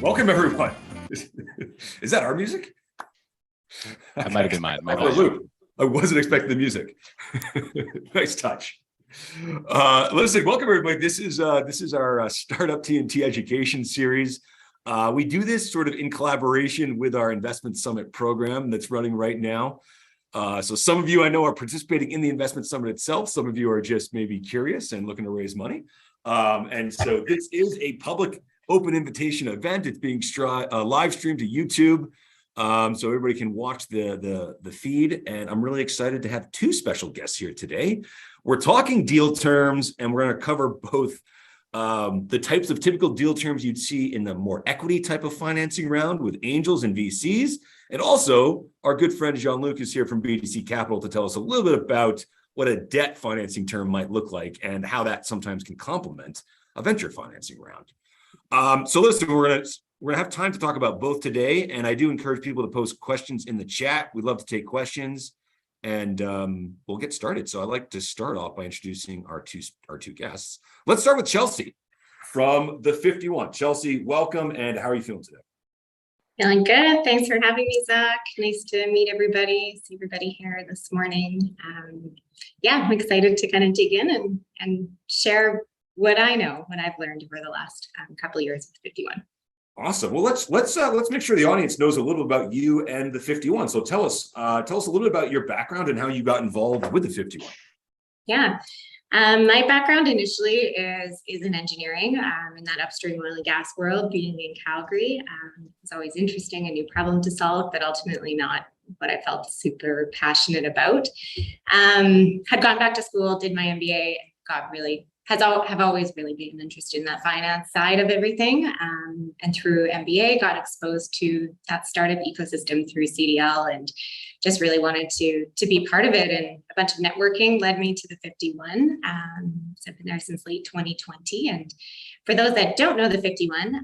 Welcome, everyone. Is that our music? That might have been mine. I wasn't expecting the music. Nice touch. Listen, welcome everybody. This is our Startup TNT education series. We do this sort of in collaboration with our Investment Summit program that's running right now. So some of you I know are participating in the Investment Summit itself. Some of you are just maybe curious and looking to raise money. And so this is a public open invitation event. It's being live streamed to YouTube. So everybody can watch the feed, and I'm really excited to have two special guests here today. We're talking deal terms, and we're going to cover both the types of typical deal terms you'd see in the more equity type of financing round with angels and VCs, and also our good friend Jean-Luc is here from BDC Capital to tell us a little bit about what a debt financing term might look like and how that sometimes can complement a venture financing round. So listen, we're gonna have time to talk about both today, and I do encourage people to post questions in the chat. We'd love to take questions, and we'll get started. So I'd like to start off by introducing our two guests. Let's start with Chelsea from the 51. Chelsea, welcome, and how are you feeling today? Feeling good. Thanks for having me, Zach. Nice to meet everybody, see everybody here this morning. Yeah, I'm excited to kind of dig in and share what I know, what I've learned over the last couple of years with 51. Awesome. Well, let's make sure the audience knows a little about you and the 51. So tell us a little bit about your background and how you got involved with the 51. Yeah. My background initially is in engineering, in that upstream oil and gas world. Being in Calgary, it's always interesting, a new problem to solve, but ultimately not what I felt super passionate about. Had gone back to school, did my MBA, have always really been interested in that finance side of everything. And through MBA, got exposed to that startup ecosystem through CDL, and just really wanted to be part of it. And a bunch of networking led me to the 51. So I've been there since late 2020. And for those that don't know the 51,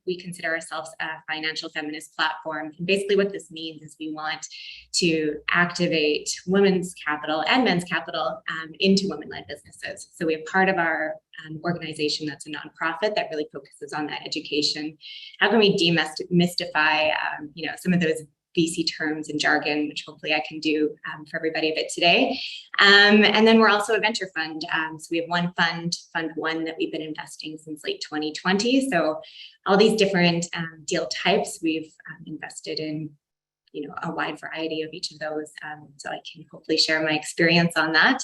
we consider ourselves a financial feminist platform. And basically what this means is we want to activate women's capital and men's capital into women-led businesses. So we have part of our organization that's a nonprofit that really focuses on that education. How can we demystify, some of those VC terms and jargon, which hopefully I can do for everybody a bit today. And then we're also a venture fund. So we have one fund one, that we've been investing since late 2020. So all these different deal types, we've invested in, a wide variety of each of those. So I can hopefully share my experience on that.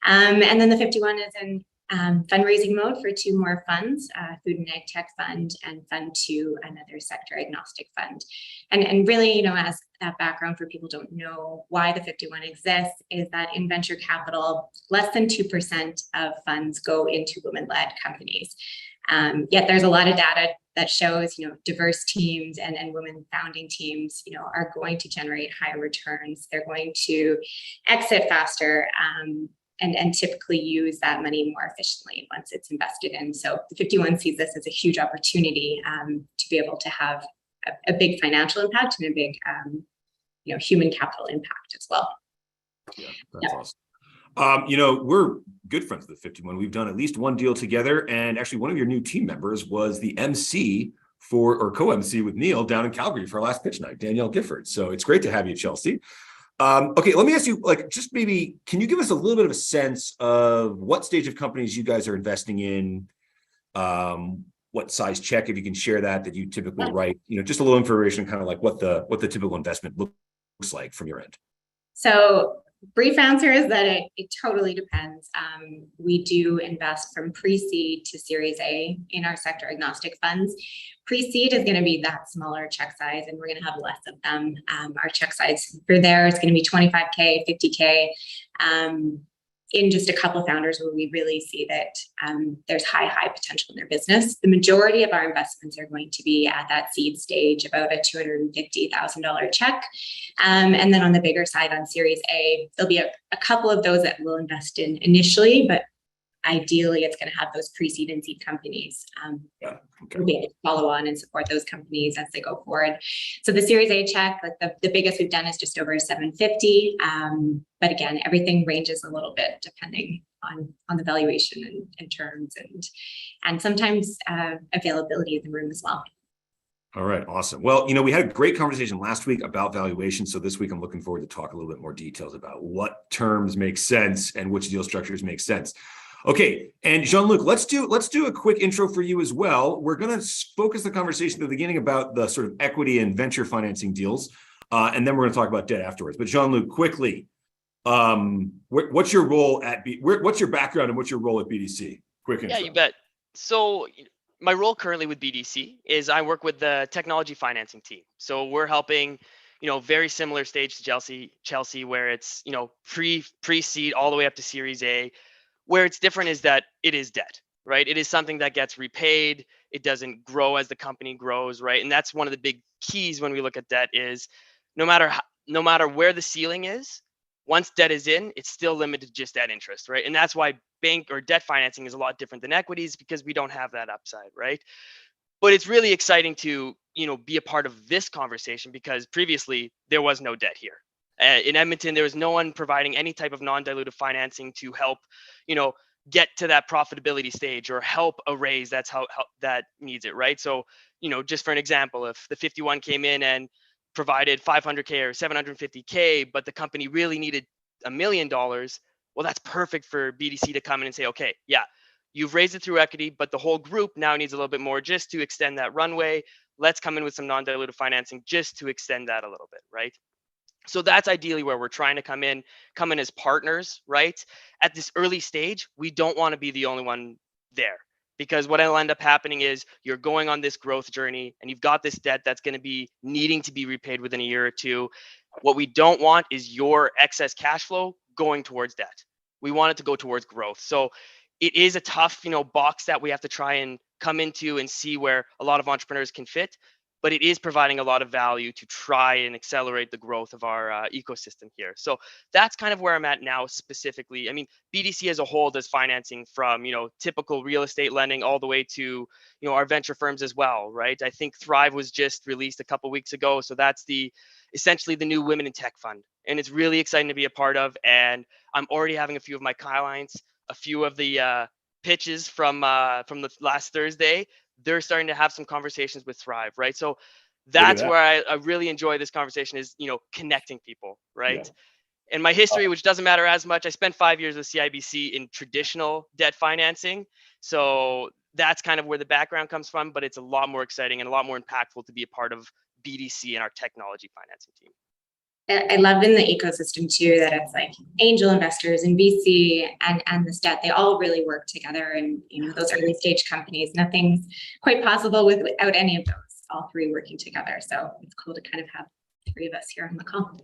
And then the 51 is in fundraising mode for two more funds, Food and Ag Tech Fund and Fund 2, another sector agnostic fund. And really, as that background for people who don't know why the 51 exists, is that in venture capital, less than 2% of funds go into women-led companies. Yet there's a lot of data that shows, diverse teams and women founding teams, are going to generate higher returns. They're going to exit faster. And typically use that money more efficiently once it's invested in. So the 51 sees this as a huge opportunity to be able to have a big financial impact and a big, human capital impact as well. Yeah, that's awesome. We're good friends with the 51. We've done at least one deal together, and actually one of your new team members was the MC or co-MC with Neil down in Calgary for our last pitch night, Danielle Gifford. So it's great to have you, Chelsea. Okay, let me ask you, just maybe, can you give us a little bit of a sense of what stage of companies you guys are investing in? What size check, if you can share that you typically write, just a little information, kind of like what the typical investment looks like from your end. So brief answer is that it totally depends. We do invest from pre-seed to Series A in our sector agnostic funds. Pre-seed is going to be that smaller check size, and we're going to have less of them. Our check size for there is going to be 25K, 50K, in just a couple of founders where we really see that there's high potential in their business. The majority of our investments are going to be at that seed stage, about a $250,000 check. And then on the bigger side, on Series A, there'll be a couple of those that we'll invest in initially, but ideally it's going to have those pre-seed and seed companies. We'll be able to follow on and support those companies as they go forward. So the Series A check, the biggest we've done is just over 750. But again, everything ranges a little bit depending on the valuation and terms and sometimes availability of the room as well. All right, awesome. Well, we had a great conversation last week about valuation. So this week I'm looking forward to talk a little bit more details about what terms make sense and which deal structures make sense. Okay, and Jean-Luc, let's do a quick intro for you as well. We're going to focus the conversation at the beginning about the sort of equity and venture financing deals, and then we're going to talk about debt afterwards. But Jean-Luc, quickly, what's your role what's your background and what's your role at BDC? Quick intro. Yeah, you bet. So my role currently with BDC is I work with the technology financing team. So we're helping, very similar stage to Chelsea, where it's, pre-seed all the way up to Series A. Where it's different is that it is debt, right? It is something that gets repaid. It doesn't grow as the company grows, right? And that's one of the big keys when we look at debt is no matter where the ceiling is, once debt is in, it's still limited to just that interest, right? And that's why bank or debt financing is a lot different than equities, because we don't have that upside, right? But it's really exciting to, be a part of this conversation because previously there was no debt here. In Edmonton, there was no one providing any type of non-dilutive financing to help, get to that profitability stage or help a raise that's how that needs it, right? So, just for an example, if the 51 came in and provided 500K or 750K, but the company really needed $1 million, well, that's perfect for BDC to come in and say, okay, yeah, you've raised it through equity, but the whole group now needs a little bit more just to extend that runway. Let's come in with some non-dilutive financing just to extend that a little bit, right? So that's ideally where we're trying to come in as partners, right? At this early stage, we don't want to be the only one there, because what will end up happening is you're going on this growth journey and you've got this debt that's going to be needing to be repaid within a year or two. What we don't want is your excess cash flow going towards debt. We want it to go towards growth. So it is a tough, box that we have to try and come into and see where a lot of entrepreneurs can fit. But it is providing a lot of value to try and accelerate the growth of our ecosystem here. So that's kind of where I'm at now specifically. I mean, BDC as a whole does financing from, typical real estate lending all the way to, our venture firms as well, right? I think Thrive was just released a couple weeks ago. So that's essentially the new Women in Tech Fund. And it's really exciting to be a part of. And I'm already having a few of my clients, a few of the pitches from the last Thursday. They're starting to have some conversations with Thrive, right? So that's where I really enjoy this conversation is, connecting people, right? Yeah. And my history, which doesn't matter as much, I spent 5 years with CIBC in traditional debt financing. So that's kind of where the background comes from, but it's a lot more exciting and a lot more impactful to be a part of BDC and our technology financing team. I love in the ecosystem too that it's like angel investors and VC and the debt, they all really work together. And those early stage companies, nothing's quite possible without any of those, all three working together. So it's cool to kind of have three of us here on the call.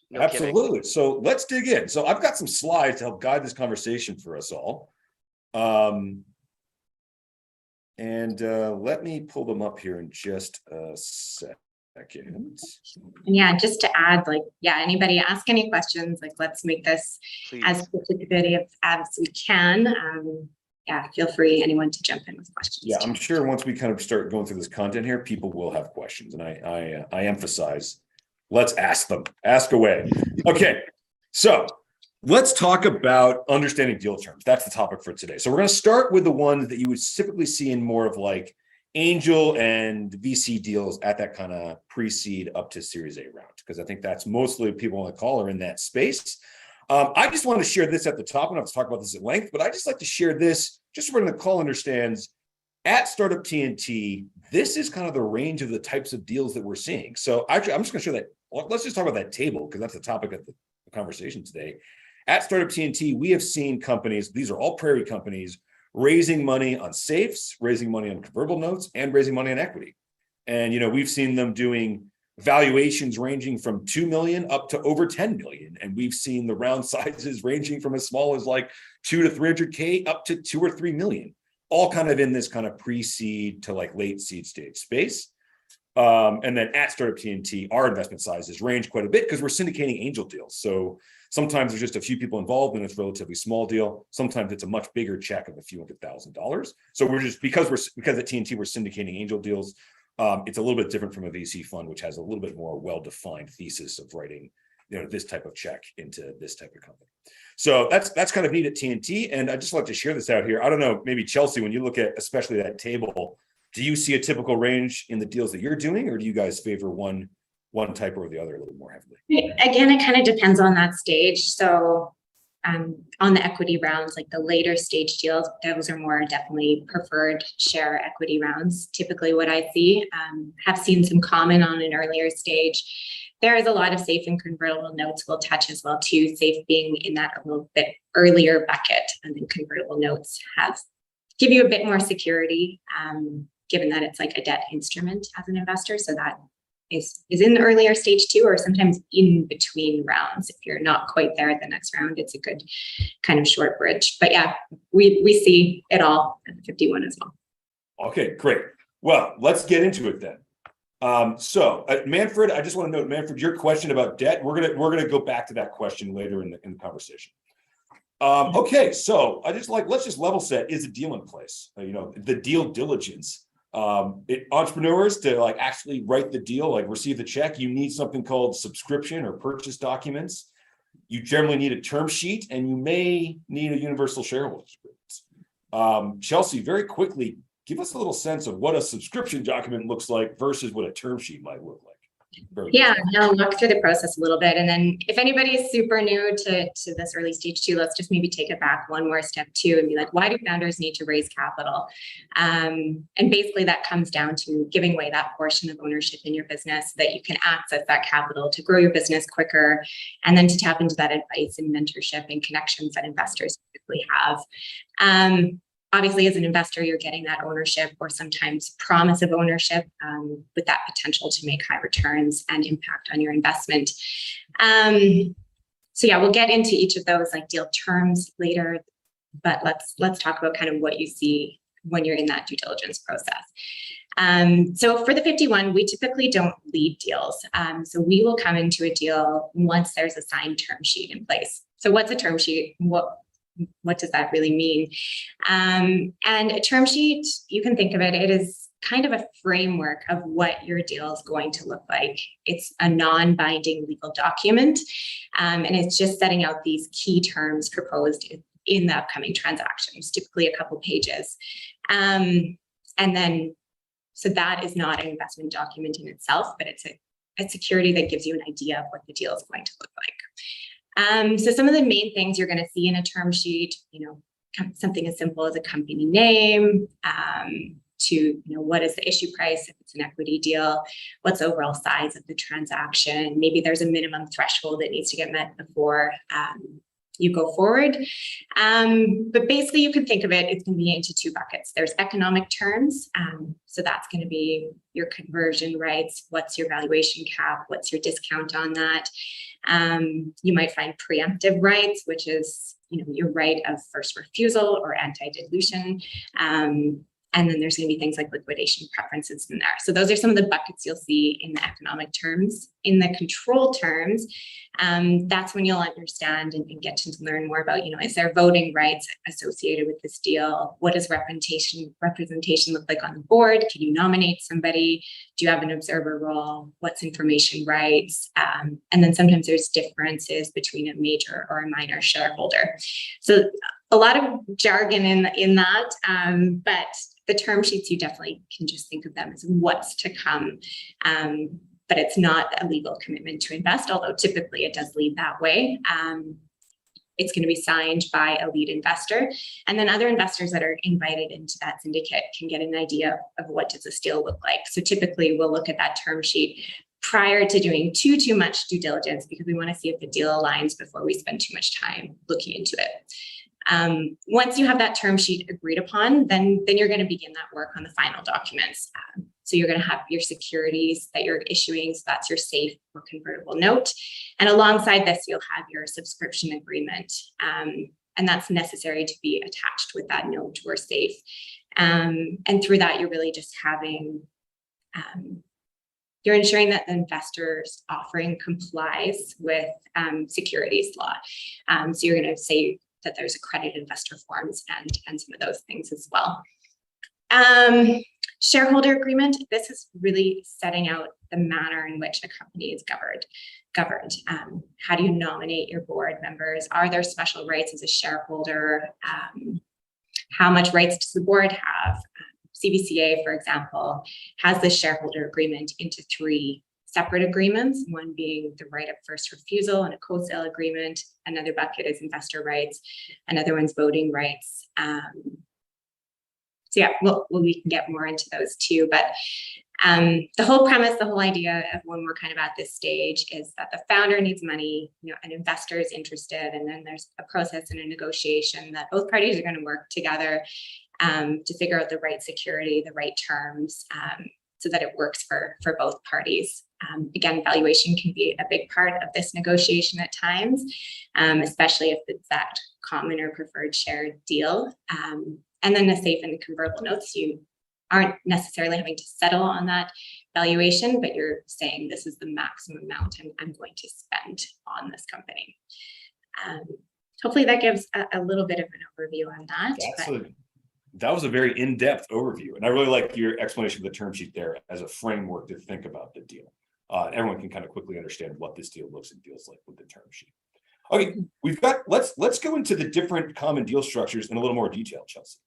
No Absolutely. Kidding. So let's dig in. So I've got some slides to help guide this conversation for us all. Let me pull them up here in just a second. And yeah, just to add, anybody ask any questions, let's make this Please. As participative as we can. Feel free, anyone, to jump in with questions. Yeah, I'm sure once we kind of start going through this content here, people will have questions. And I emphasize, let's ask them, ask away. Okay, so let's talk about understanding deal terms. That's the topic for today. So we're going to start with the ones that you would typically see in more of angel and VC deals at that kind of pre-seed up to Series A round, because I think that's mostly people on the call are in that space. I just want to share this at the top. I don't have to talk about this at length, but I just like to share this just so everyone on the call understands. At Startup TNT, this is kind of the range of the types of deals that we're seeing. So actually, I'm just going to show that. Let's just talk about that table because that's the topic of the conversation today. At Startup TNT, we have seen companies, these are all prairie companies, raising money on safes, raising money on convertible notes, and raising money on equity. And, we've seen them doing valuations ranging from 2 million up to over 10 million. And we've seen the round sizes ranging from as small as 2 to 300K up to 2 or 3 million, all kind of in this kind of pre-seed to late seed stage space. And then at Startup TNT, our investment sizes range quite a bit because we're syndicating angel deals. So sometimes there's just a few people involved and it's a relatively small deal. Sometimes it's a much bigger check of a few $100,000. So we're just, because at TNT, we're syndicating angel deals. It's a little bit different from a VC fund, which has a little bit more well-defined thesis of writing, this type of check into this type of company. So that's kind of neat at TNT. And I just like to share this out here. I don't know, maybe Chelsea, when you look at especially that table, Do you see a typical range in the deals that you're doing, or do you guys favor one type over the other a little more heavily? Again, it kind of depends on that stage. So on the equity rounds, like the later stage deals, those are more definitely preferred share equity rounds. Typically what I see, have seen some common on an earlier stage. There is a lot of safe and convertible notes we'll touch as well too, safe being in that a little bit earlier bucket, and then convertible notes give you a bit more security, given that it's like a debt instrument as an investor. So that is in the earlier stage too, or sometimes in between rounds. If you're not quite there at the next round, it's a good kind of short bridge. But yeah, we see it all at the 51 as well. Okay, great. Well, let's get into it then. So Manfred, I just want to note, Manfred, your question about debt, we're gonna go back to that question later in the conversation. Okay, so let's just level set. Is a deal in place? The deal diligence. Entrepreneurs to like actually write the deal, like receive the check, you need something called subscription or purchase documents. You generally need a term sheet, and you may need a universal shareholders agreement. Chelsea, very quickly, give us a little sense of what a subscription document looks like versus what a term sheet might look like. Yeah, I'll walk through the process a little bit. And then if anybody is super new to this early stage too, let's just maybe take it back one more step too and be like, why do founders need to raise capital? And basically that comes down to giving away that portion of ownership in your business so that you can access that capital to grow your business quicker, and then to tap into that advice and mentorship and connections that investors typically have. Obviously, as an investor, you're getting that ownership or sometimes promise of ownership with that potential to make high returns and impact on your investment. So yeah, we'll get into each of those like deal terms later, but let's talk about kind of what you see when you're in that due diligence process. So for the 51, we typically don't lead deals. So we will come into a deal once there's a signed term sheet in place. So what's a term sheet? What does that really mean? And a term sheet, you can think of it, it is kind of a framework of what your deal is going to look like. It's a non-binding legal document, and it's just setting out these key terms proposed in the upcoming transactions, typically a couple pages. And then, so that is not an investment document in itself, but it's a security that gives you an idea of what the deal is going to look like. So some of the main things you're going to see in a term sheet, something as simple as a company name, to, what is the issue price if it's an equity deal, what's the overall size of the transaction, maybe there's a minimum threshold that needs to get met before you go forward. But basically you can think of it, it's going to be into two buckets. There's economic terms. So that's going to be your conversion rights. What's your valuation cap? What's your discount on that? You might find preemptive rights, which is, your right of first refusal or anti-dilution. And then there's going to be things like liquidation preferences in there. So those are some of the buckets you'll see in the economic terms. In the control terms, that's when you'll understand and get to learn more about, is there voting rights associated with this deal? What does representation look like on the board? Can you nominate somebody? Do you have an observer role? What's information rights? And then sometimes there's differences between a major or a minor shareholder. So a lot of jargon in that, but the term sheets, you definitely can just think of them as what's to come. But it's not a legal commitment to invest, although typically it does lead that way. It's going to be signed by a lead investor, and then other investors that are invited into that syndicate can get an idea of what does this deal look like. So typically we'll look at that term sheet prior to doing too much due diligence, because we want to see if the deal aligns before we spend too much time looking into it. Once you have that term sheet agreed upon, then you're going to begin that work on the final documents. So you're going to have your securities that you're issuing. So that's your safe or convertible note. And alongside this, you'll have your subscription agreement. And that's necessary to be attached with that note or safe. And through that, you're really just having, you're ensuring that the investor's offering complies with securities law. So you're going to say that there's accredited investor forms and some of those things as well. Shareholder agreement, this is really setting out the manner in which a company is governed. How do you nominate your board members? Are there special rights as a shareholder? How much rights does the board have? CBCA, for example, has the shareholder agreement into 3 separate agreements, one being the right of first refusal and a co-sale agreement. Another bucket is investor rights. Another one's voting rights. So yeah, we can get more into those too. But the whole premise, the whole idea of when we're kind of at this stage is that the founder needs money, an investor is interested, and then there's a process and a negotiation that both parties are going to work together to figure out the right security, the right terms, so that it works for both parties. Again, valuation can be a big part of this negotiation at times, especially if it's that common or preferred share deal. And then the safe and the convertible notes, you aren't necessarily having to settle on that valuation, but you're saying this is the maximum amount I'm going to spend on this company. Hopefully that gives a little bit of an overview on that. That was a very in-depth overview. And I really like your explanation of the term sheet there as a framework to think about the deal. Everyone can kind of quickly understand what this deal looks and feels like with the term sheet. Okay, we've got, let's go into the different common deal structures in a little more detail, Chelsea.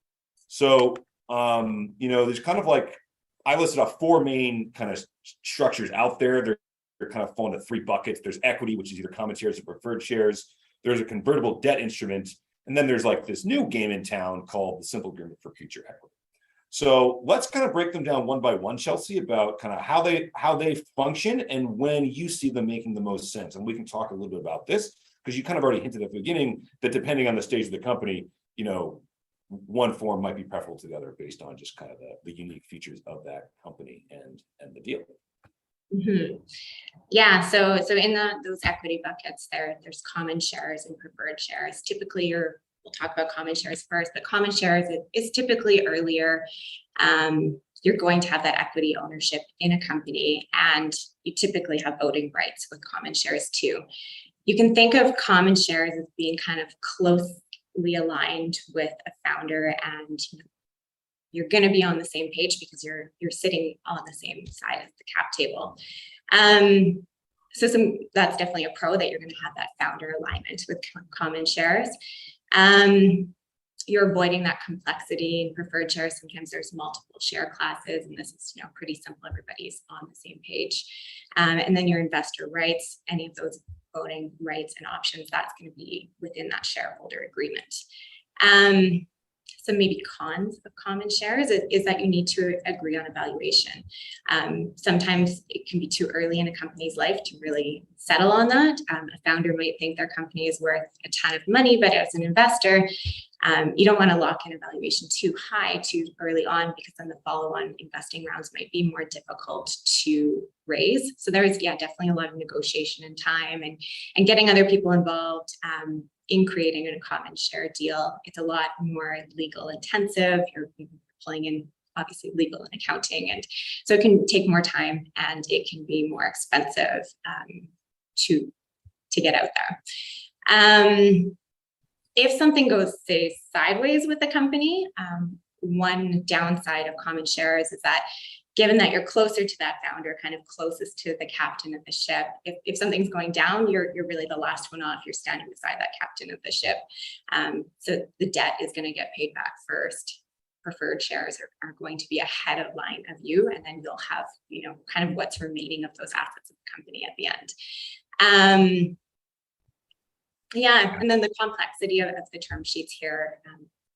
So, there's kind of like, I listed off 4 main kind of structures out there. They're kind of fall into 3 buckets. There's equity, which is either common shares or preferred shares. There's a convertible debt instrument. And then there's like this new game in town called the simple agreement for future equity. So let's kind of break them down one by one, Chelsea, about kind of how they function and when you see them making the most sense. And we can talk a little bit about this because you kind of already hinted at the beginning that depending on the stage of the company, one form might be preferable to the other based on just kind of the unique features of that company and the deal. Mm-hmm. Yeah, so in those equity buckets, there's common shares and preferred shares. Typically, we'll talk about common shares first, but common shares is typically earlier. You're going to have that equity ownership in a company, and you typically have voting rights with common shares too. You can think of common shares as being kind of closely aligned with a founder, and you're going to be on the same page because you're sitting on the same side of the cap table. So that's definitely a pro, that you're going to have that founder alignment with common shares. You're avoiding that complexity in preferred shares. Sometimes there's multiple share classes, and this is pretty simple. Everybody's on the same page. And then your investor rights, any of those voting rights and options, that's going to be within that shareholder agreement. Some maybe cons of common shares is that you need to agree on a valuation. Sometimes it can be too early in a company's life to really settle on that. A founder might think their company is worth a ton of money, but as an investor, you don't want to lock in a valuation too high too early on, because then the follow-on investing rounds might be more difficult to raise. So there is, definitely a lot of negotiation and time and getting other people involved in creating a common share deal. It's a lot more legal intensive. You're pulling in obviously legal and accounting, and so it can take more time and it can be more expensive to get out there. If something goes, say, sideways with the company, one downside of common shares is that given that you're closer to that founder, kind of closest to the captain of the ship, if something's going down, you're really the last one off. You're standing beside that captain of the ship. So the debt is going to get paid back first. Preferred shares are going to be ahead of line of you, and then you'll have, kind of what's remaining of those assets of the company at the end. And then the complexity of the term sheets here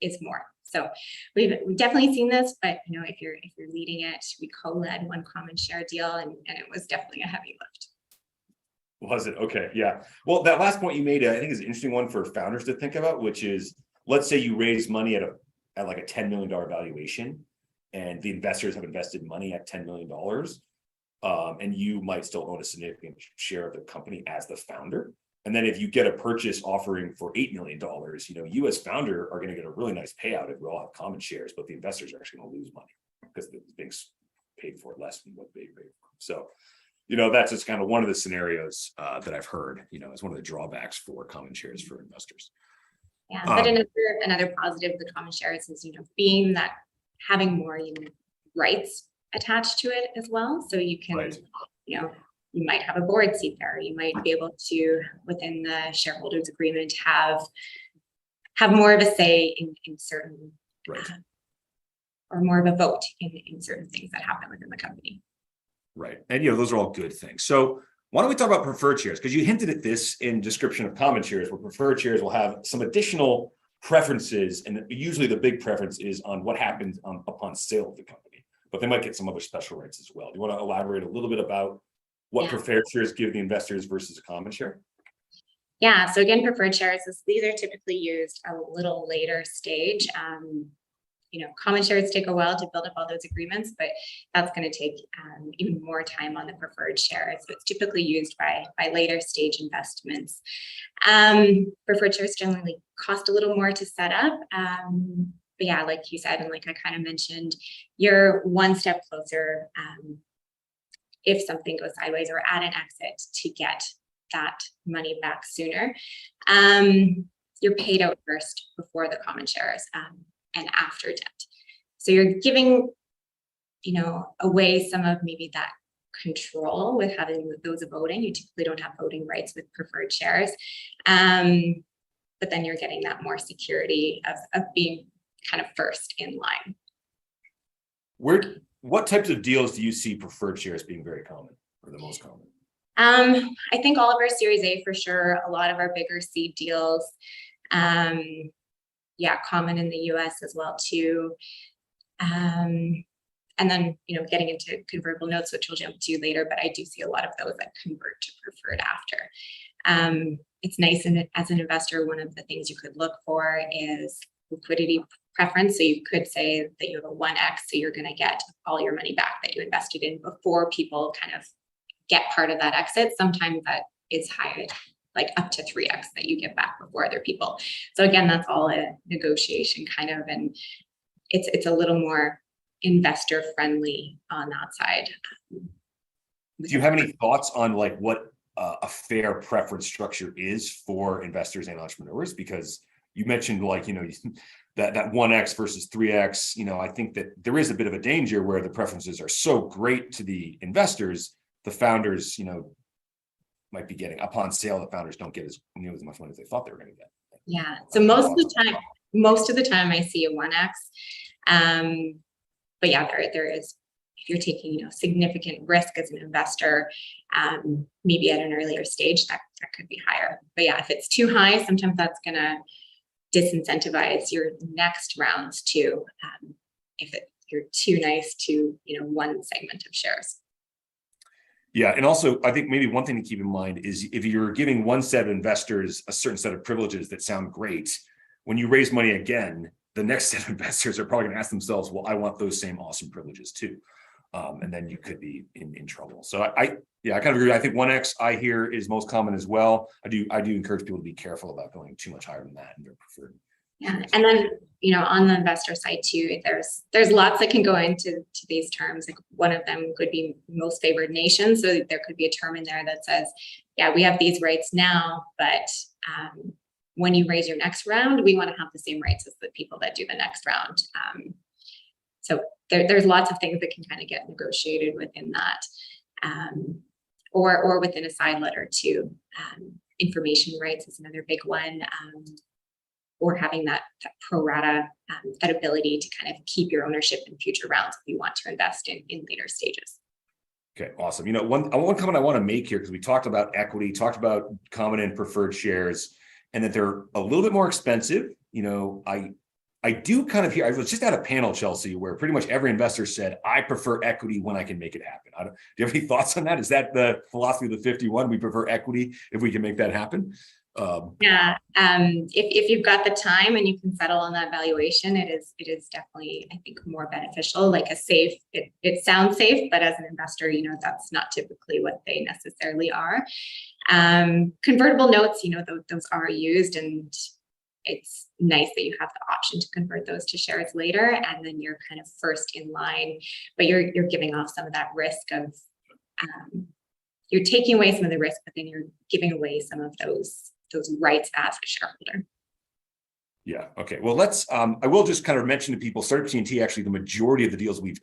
is more. So we've definitely seen this, but if you're leading it, we co-led one common share deal, and it was definitely a heavy lift. Was it? Okay, yeah. Well, that last point you made, I think is an interesting one for founders to think about, which is, let's say you raise money at like a $10 million valuation, and the investors have invested money at $10 million, and you might still own a significant share of the company as the founder. And then if you get a purchase offering for $8 million, you as founder are going to get a really nice payout if we all have common shares, but the investors are actually going to lose money because it's being paid for less than what they paid for. So, that's just kind of one of the scenarios that I've heard, as one of the drawbacks for common shares for investors. Yeah, but another positive of the common shares is, being that having more rights attached to it as well. So you can, right. You might have a board seat there. You might be able to, within the shareholders agreement, have more of a say in certain right. more of a vote in certain things that happen within the company. Right. And, those are all good things. So why don't we talk about preferred shares? Because you hinted at this in description of common shares, where preferred shares will have some additional preferences. And usually the big preference is on what happens upon sale of the company, but they might get some other special rights as well. Do you want to elaborate a little bit about what preferred shares give the investors versus a common share? Yeah, so again, preferred shares, these are typically used a little later stage. Common shares take a while to build up all those agreements, but that's going to take even more time on the preferred shares. So it's typically used by later stage investments. Preferred shares generally cost a little more to set up. But yeah, like you said, and like I kind of mentioned, you're one step closer if something goes sideways or at an exit to get that money back sooner. You're paid out first before the common shares. And after debt. So you're giving, away some of maybe that control with having those voting. You typically don't have voting rights with preferred shares. But then you're getting that more security of being kind of first in line. What types of deals do you see preferred shares being very common or the most common? I think all of our Series A for sure, a lot of our bigger seed deals, common in the US as well too. And then, getting into convertible notes, which we'll jump to later, but I do see a lot of those that convert to preferred after. It's nice, and as an investor, one of the things you could look for is liquidity preference. So you could say that you have a 1x, so you're going to get all your money back that you invested in before people kind of get part of that exit. Sometimes that is high, like up to 3x that you get back before other people. So again, that's all a negotiation kind of, and it's a little more investor friendly on that side. Do you have any thoughts on like what a fair preference structure is for investors and entrepreneurs? Because you mentioned like, that 1x versus 3x, I think that there is a bit of a danger where the preferences are so great to the investors, the founders, might be getting upon sale. The founders don't get as much money as they thought they were going to get. Yeah. So most of the time I see a 1x. But yeah, there is, if you're taking, significant risk as an investor, maybe at an earlier stage, that could be higher. But yeah, if it's too high, sometimes that's going to disincentivize your next rounds too. If you're too nice to, one segment of shares. Yeah. And also, I think maybe one thing to keep in mind is if you're giving one set of investors a certain set of privileges that sound great, when you raise money again, the next set of investors are probably going to ask themselves, well, I want those same awesome privileges too. And then you could be in trouble. So I kind of agree. I think 1x I hear is most common as well. I do encourage people to be careful about going too much higher than that in their preferred. Yeah. And then, on the investor side too, there's lots that can go into these terms. Like one of them could be most favored nation. So there could be a term in there that says, yeah, we have these rights now, but when you raise your next round, we want to have the same rights as the people that do the next round. So there's lots of things that can kind of get negotiated within that, or within a side letter too. Information rights is another big one. Or having that pro rata, that ability to kind of keep your ownership in future rounds if you want to invest in later stages. Okay, awesome. One comment I want to make here, because we talked about equity, talked about common and preferred shares, and that they're a little bit more expensive. I do kind of hear, I was just at a panel, Chelsea, where pretty much every investor said, I prefer equity when I can make it happen. Do you have any thoughts on that? Is that the philosophy of the 51? We prefer equity if we can make that happen? If you've got the time and you can settle on that valuation, it is definitely, I think, more beneficial. Like it sounds safe, but as an investor, that's not typically what they necessarily are. Convertible notes, those are used, and it's nice that you have the option to convert those to shares later, and then you're kind of first in line, but you're giving off some of that risk of, you're taking away some of the risk, but then you're giving away some of those rights as a shareholder. Yeah. Okay. Well, I will just kind of mention to people, Startup TNT, actually, the majority of the deals we've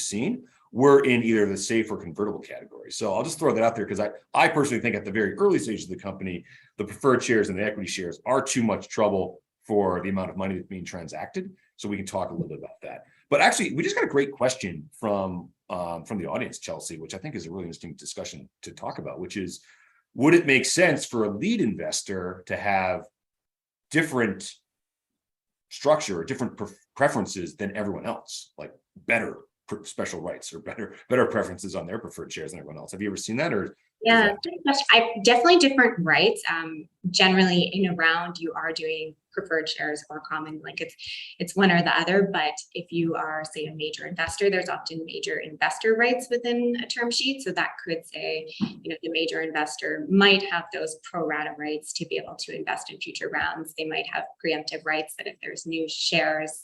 seen were in either the safe or convertible category. So I'll just throw that out there, because I personally think at the very early stages of the company, the preferred shares and the equity shares are too much trouble for the amount of money that's being transacted. So we can talk a little bit about that. But actually, we just got a great question from the audience, Chelsea, which I think is a really interesting discussion to talk about, which is, would it make sense for a lead investor to have different structure or different preferences than everyone else, like better special rights or better preferences on their preferred shares than everyone else? Have you ever seen that? Or yeah, I definitely different rights. Generally in a round, you are doing preferred shares or common, like it's one or the other. But if you are, say, a major investor, there's often major investor rights within a term sheet. So that could say, the major investor might have those pro rata rights to be able to invest in future rounds. They might have preemptive rights that if there's new shares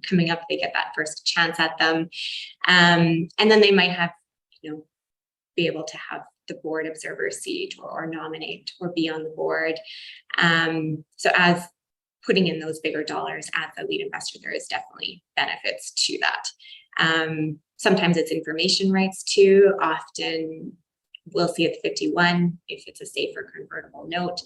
coming up, they get that first chance at them. And then they might have, be able to have the board observer seat or nominate or be on the board. So as putting in those bigger dollars as a lead investor, there is definitely benefits to that. Sometimes it's information rights too. Often we'll see at 51 if it's a safer convertible note.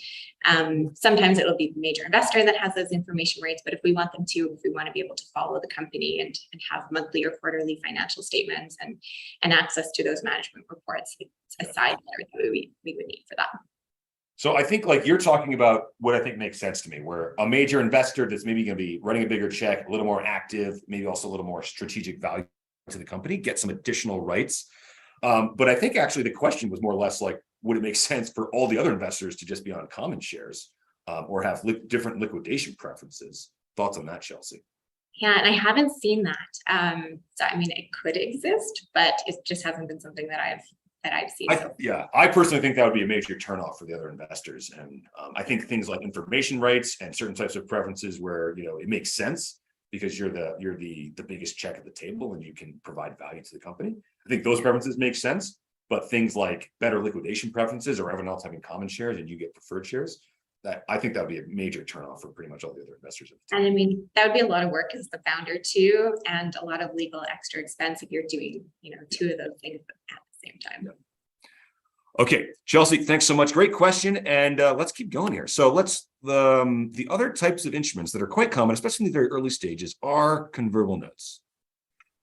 Sometimes it'll be the major investor that has those information rights, but if we want them to, if we want to be able to follow the company and have monthly or quarterly financial statements and access to those management reports, it's a side layer that we would need for that. So I think like you're talking about what I think makes sense to me, where a major investor that's maybe going to be running a bigger check, a little more active, maybe also a little more strategic value to the company, get some additional rights. But I think actually the question was more or less like, would it make sense for all the other investors to just be on common shares or have different liquidation preferences? Thoughts on that, Chelsea? Yeah, and I haven't seen that. So I mean, it could exist, but it just hasn't been something that I've seen. I personally think that would be a major turnoff for the other investors. And I think things like information rights and certain types of preferences where, it makes sense because you're the biggest check at the table and you can provide value to the company. I think those preferences make sense, but things like better liquidation preferences or everyone else having common shares and you get preferred shares, I think that would be a major turnoff for pretty much all the other investors. And I mean, that would be a lot of work as the founder too, and a lot of legal extra expense if you're doing, two of those things at the same time. Yeah. Okay, Chelsea, thanks so much. Great question. And let's keep going here. So the other types of instruments that are quite common, especially in the very early stages, are convertible notes.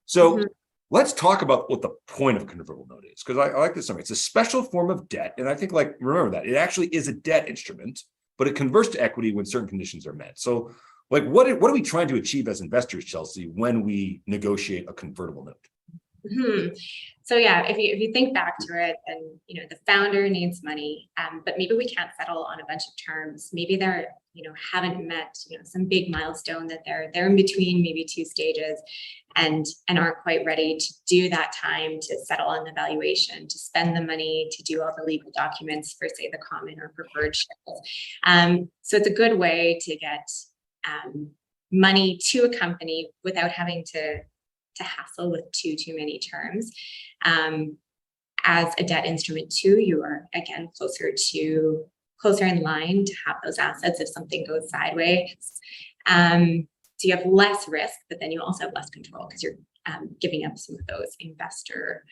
So let's talk about what the point of a convertible note is, because I like this summary. It's a special form of debt. And I think remember that it actually is a debt instrument, but it converts to equity when certain conditions are met. So what are we trying to achieve as investors, Chelsea, when we negotiate a convertible note? So yeah, if you think back to it, and the founder needs money, but maybe we can't settle on a bunch of terms. Maybe they're haven't met some big milestone that they're in between maybe two stages, and aren't quite ready to do that time to settle on the valuation, to spend the money to do all the legal documents for, say, the common or preferred shares. So it's a good way to get money to a company without having to hassle with too many terms. As a debt instrument too, you are again closer in line to have those assets if something goes sideways. So you have less risk, but then you also have less control because you're giving up some of those investor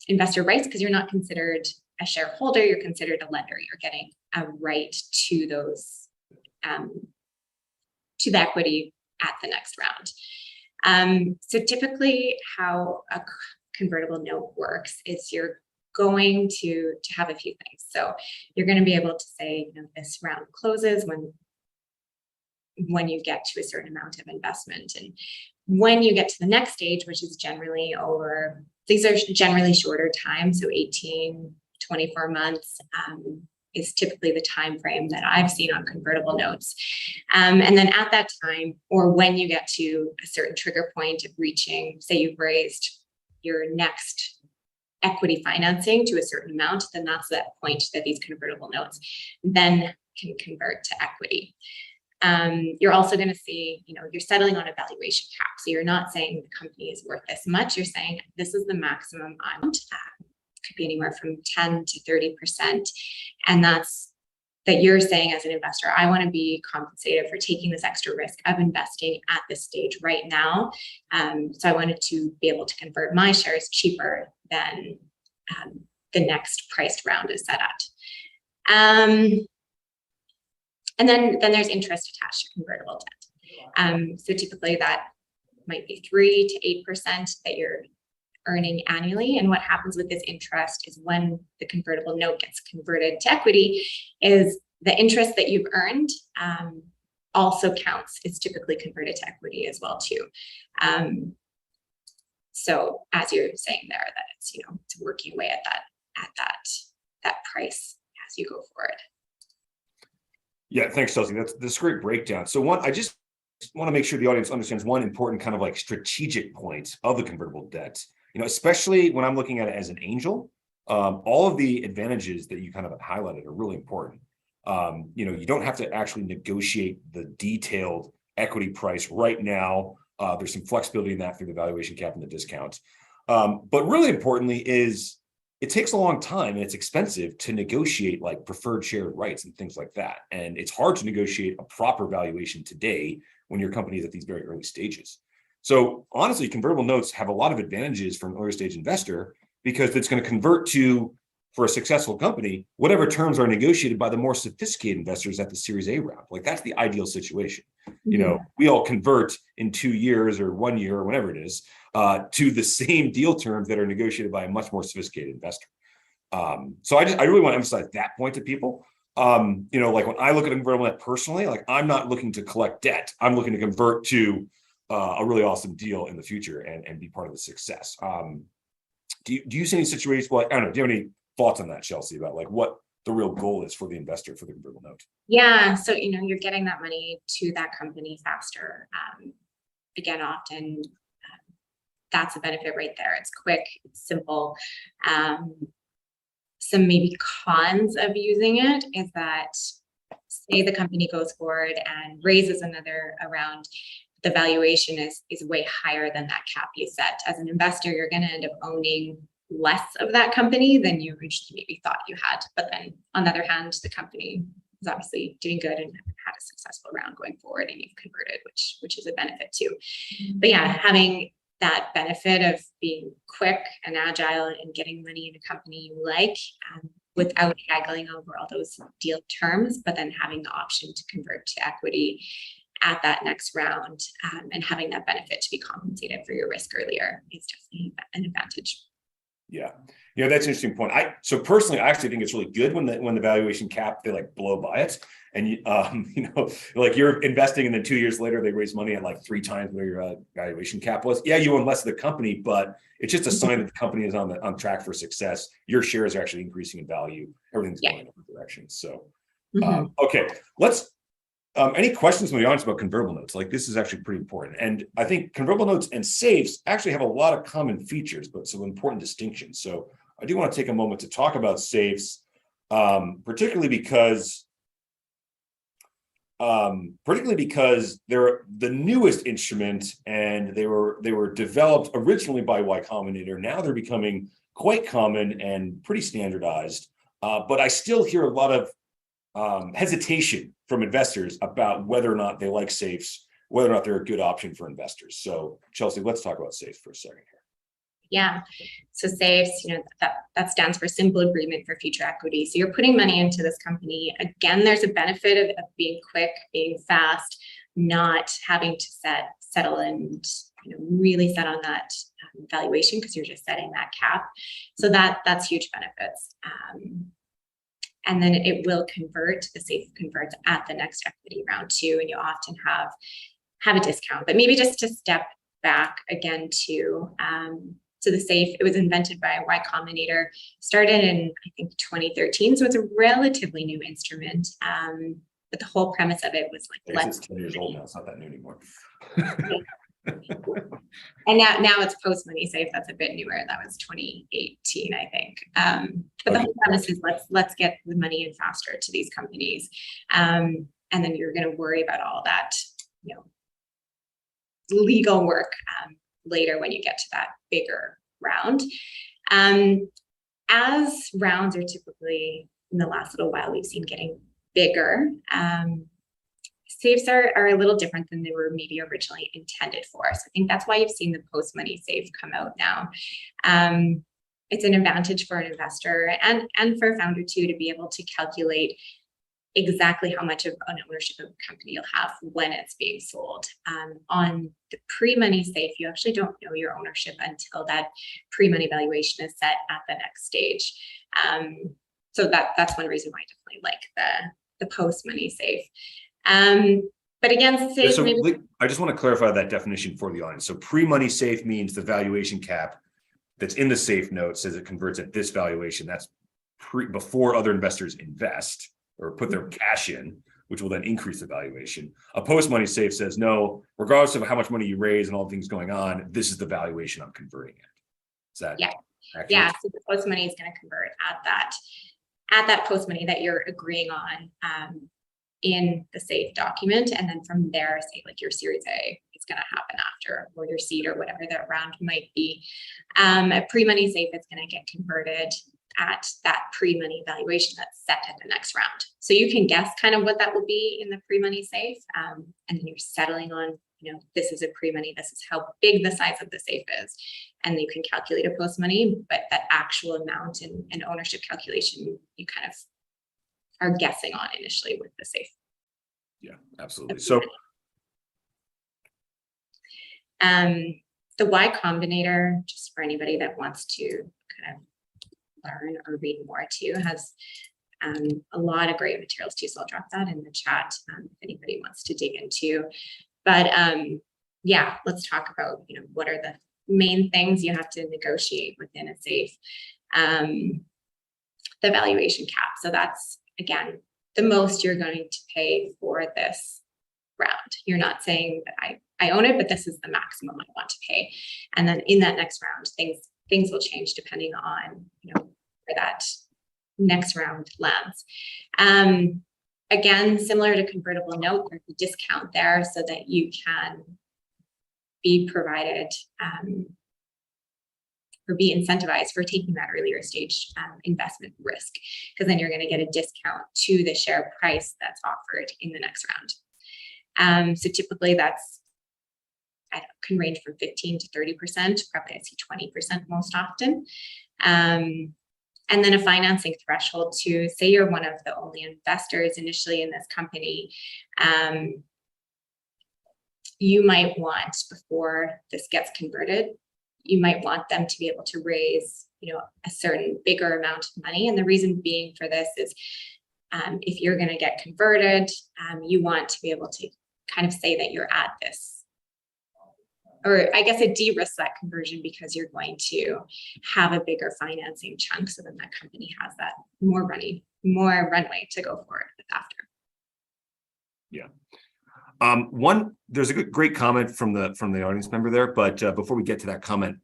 rights because you're not considered a shareholder, you're considered a lender. You're getting a right to those to the equity at the next round. So typically how a convertible note works is you're going to have a few things. So you're going to be able to say, this round closes when you get to a certain amount of investment. And when you get to the next stage, which is generally these are generally shorter time. So 18, 24 months is typically the time frame that I've seen on convertible notes. And then at that time, or when you get to a certain trigger point of reaching, say you've raised your next equity financing to a certain amount, then that's that point that these convertible notes then can convert to equity. You're also going to see, you're settling on a valuation cap. So you're not saying the company is worth this much. You're saying this is the maximum amount. Could be anywhere from 10 to 30%. And that's that you're saying as an investor, I want to be compensated for taking this extra risk of investing at this stage right now. So I wanted to be able to convert my shares cheaper than the next priced round is set at. And then there's interest attached to convertible debt. So typically that might be 3 to 8% that you're earning annually. And what happens with this interest is when the convertible note gets converted to equity, is the interest that you've earned also counts. It's typically converted to equity as well too. So as you're saying there, that it's, you know, it's working away at that price as you go forward. Yeah, thanks, Chelsea. That's a great breakdown. So one, I just want to make sure the audience understands one important kind of like strategic point of the convertible debt. You know, especially when I'm looking at it as an angel, all of the advantages that you kind of highlighted are really important. You know, you don't have to actually negotiate the detailed equity price right now. There's some flexibility in that through the valuation cap and the discount. But really importantly is it takes a long time and it's expensive to negotiate like preferred shared rights and things like that. And it's hard to negotiate a proper valuation today when your company is at these very early stages. So honestly, convertible notes have a lot of advantages from an early stage investor because it's going to convert to, for a successful company, whatever terms are negotiated by the more sophisticated investors at the Series A round. Like that's the ideal situation. You know, we all convert in 2 years or 1 year or whatever it is to the same deal terms that are negotiated by a much more sophisticated investor. So I really want to emphasize that point to people. You know, like when I look at a convertible debt personally, like I'm not looking to collect debt. I'm looking to convert to a really awesome deal in the future and be part of the success. Do you see any situations, like, I don't know, do you have any thoughts on that, Chelsea, about like what the real goal is for the investor for the convertible note? Yeah, so, you know, you're getting that money to that company faster. Again, often that's a benefit right there. It's quick, it's simple. Some maybe cons of using it is that, say the company goes forward and raises another round, the valuation is way higher than that cap you set. As an investor, you're going to end up owning less of that company than you originally maybe thought you had. But then on the other hand, the company is obviously doing good and had a successful round going forward and you've converted, which is a benefit too. But yeah, having that benefit of being quick and agile and getting money in a company you like, without haggling over all those deal terms, but then having the option to convert to equity at that next round, and having that benefit to be compensated for your risk earlier is definitely an advantage. Yeah, you know, that's an interesting point. So personally, I actually think it's really good when the valuation cap, they like blow by it, and you know, like you're investing and then 2 years later they raise money at like 3 times where your valuation cap was. Yeah, you own less of the company, but it's just a sign that the company is on track for success. Your shares are actually increasing in value. Everything's going in a different direction. So, okay, let's. Any questions from the audience about convertible notes? Like this is actually pretty important. And I think convertible notes and safes actually have a lot of common features, but some important distinctions. So I do want to take a moment to talk about safes, particularly because they're the newest instrument and they were developed originally by Y Combinator. Now they're becoming quite common and pretty standardized. But I still hear a lot of hesitation from investors about whether or not they like safes, whether or not they're a good option for investors. So Chelsea, let's talk about safes for a second here. Yeah, so safes, you know, that stands for simple agreement for future equity. So you're putting money into this company. Again, there's a benefit of being quick, being fast, not having to settle and, you know, really set on that valuation because you're just setting that cap. So that's huge benefits. And then it will convert, the safe converts at the next equity round too, and you often have a discount. But maybe just to step back again to, so the safe, it was invented by Y Combinator, started in, I think, 2013. So it's a relatively new instrument. But the whole premise of it was like, it's 10 years old now, it's not that new anymore. And now it's post money safe. That's a bit newer. That was 2018, I think. But the whole premise is let's get the money in faster to these companies, and then you're going to worry about all that, you know, legal work later when you get to that bigger round. As rounds are typically in the last little while we've seen getting bigger. Safes are a little different than they were maybe originally intended for. So I think that's why you've seen the post-money safe come out now. It's an advantage for an investor and for a founder too, to be able to calculate exactly how much of an ownership of a company you'll have when it's being sold. On the pre-money safe, you actually don't know your ownership until that pre-money valuation is set at the next stage. So that's one reason why I definitely like the post-money safe. But again, safe, So maybe. I just want to clarify that definition for the audience. So pre-money safe means the valuation cap that's in the safe note says it converts at this valuation. That's before other investors invest or put their cash in, which will then increase the valuation. A post-money safe says, no, regardless of how much money you raise and all the things going on, this is the valuation I'm converting at. Is that accurate? Yeah, so the post-money is going to convert at that post-money that you're agreeing on in the safe document. And then from there, say like your Series A, it's going to happen after, or your seed or whatever that round might be. A pre-money safe is going to get converted at that pre-money valuation that's set at the next round. So you can guess kind of what that will be in the pre-money safe. And then you're settling on, this is a pre-money, this is how big the size of the safe is. And you can calculate a post-money, but that actual amount and ownership calculation, you kind of are guessing on initially with the safe. Yeah, absolutely. So the Y Combinator, just for anybody that wants to kind of learn or read more too, has a lot of great materials too. So I'll drop that in the chat if anybody wants to dig into. But yeah, let's talk about, what are the main things you have to negotiate within a safe. The valuation cap. So that's, again, the most you're going to pay for this round. You're not saying that I own it, but this is the maximum I want to pay. And then in that next round, things will change depending on, where that next round lands. Again, similar to convertible note, there's a discount there so that you can be provided or be incentivized for taking that earlier stage investment risk, because then you're going to get a discount to the share price that's offered in the next round. So typically that's, can range from 15 to 30%, probably I see 20% most often. And then a financing threshold to say you're one of the only investors initially in this company. You might want, before this gets converted, you might want them to be able to raise, a certain bigger amount of money. And the reason being for this is if you're going to get converted, you want to be able to kind of say that you're at this, or I guess it de-risks that conversion because you're going to have a bigger financing chunk. So then that company has that more runway to go forward with after. Yeah. There's a great comment from the audience member there, but before we get to that comment,